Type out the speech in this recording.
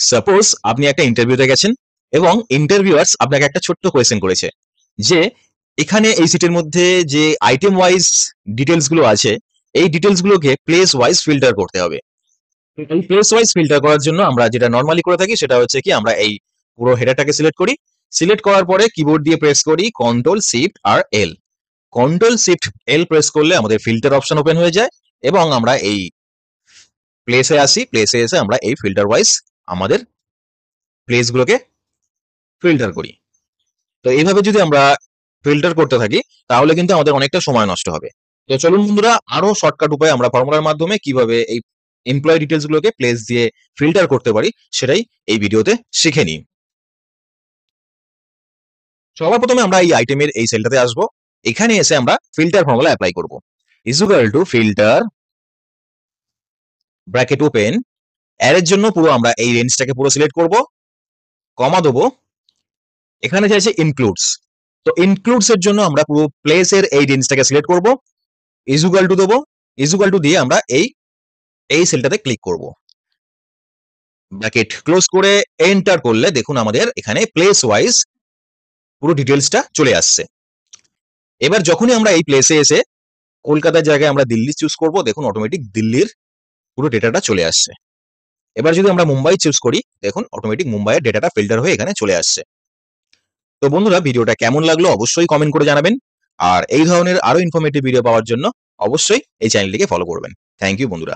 Suppose আপনি একটা ইন্টারভিউতে গেছেন এবং ইন্টারভিউয়ার্স আপনাকে একটা ছোট্ট কোয়েশ্চেন করেছে যে এখানে এই সিটের মধ্যে যে আইটেম ওয়াইজ ডিটেলস গুলো আছে এই ডিটেলস গুলোকে প্লেস ওয়াইজ ফিল্টার করতে হবে। এই প্লেস ওয়াইজ ফিল্টার করার জন্য আমরা যেটা নর্মালি করে থাকি সেটা হচ্ছে কি আমরা এই পুরো হেডারটাকে সিলেক্ট করি। সিলেক্ট করার পরে কিবোর্ড দিয়ে প্রেস করি কন্ট্রোল শিফট আর এল। কন্ট্রোল শিফট এল প্রেস করলে আমাদের ফিল্টার অপশন ওপেন হয়ে যায় এবং আমরা এই প্লেসে আসি। প্লেসে এসে আমরা এই ফিল্টার ওয়াইজ আমাদের প্লেস গুলোকে ফিল্টার করি। তো এইভাবে যদি আমরা ফিল্টার করতে থাকি তাহলে কিন্তু আমাদের অনেকটা সময় নষ্ট হবে। তো চলুন বন্ধুরা আরো শর্টকাট উপায়ে আমরা ফর্মুলার মাধ্যমে কিভাবে এই এমপ্লয়ি ডিটেলস গুলোকে প্লেস দিয়ে ফিল্টার করতে পারি সেটাই এই ভিডিওতে শিখে নিই। সবার প্রথমে আমরা এই আইটেমের এই সেলটাতে আসব। এখানে এসে আমরা ফিল্টার ফর্মুলা অ্যাপ্লাই করব। Is equal to filter bracket open এর জন্য পুরো আমরা এই রেঞ্জটাকে পুরো সিলেক্ট করব, কমা দেবো। এখানে চাইছে ইনক্লুডস, তো ইনক্লুডস এর জন্য আমরা পুরো প্লেসের এই রেঞ্জটাকে সিলেক্ট করব, ইজ ইকুয়াল টু দেবো। ইজ ইকুয়াল টু দিয়ে আমরা এই সেলটাতে ক্লিক করব। ব্র্যাকেট ক্লোজ করে এন্টার করলে দেখুন আমাদের এখানে প্লেস ওয়াইজ পুরো ডিটেলসটা চলে আসছে। এবার যখনই আমরা এই প্লেসে এসে কলকাতার জায়গায় আমরা দিল্লি চুজ করব, দেখুন অটোমেটিক দিল্লির পুরো ডেটাটা চলে আসছে। এবার যদি আমরা মুম্বাই চুজ করি দেখুন অটোমেটিক মুম্বাইয়ের ডেটাটা ফিল্টার হয়ে এখানে চলে আসছে। তো বন্ধুরা ভিডিওটা কেমন লাগলো অবশ্যই কমেন্ট করে জানাবেন, আর এই ধরনের আরো ইনফরমেটিভ ভিডিও পাওয়ার জন্য অবশ্যই এই চ্যানেলটিকে ফলো করবেন। থ্যাংক ইউ বন্ধুরা।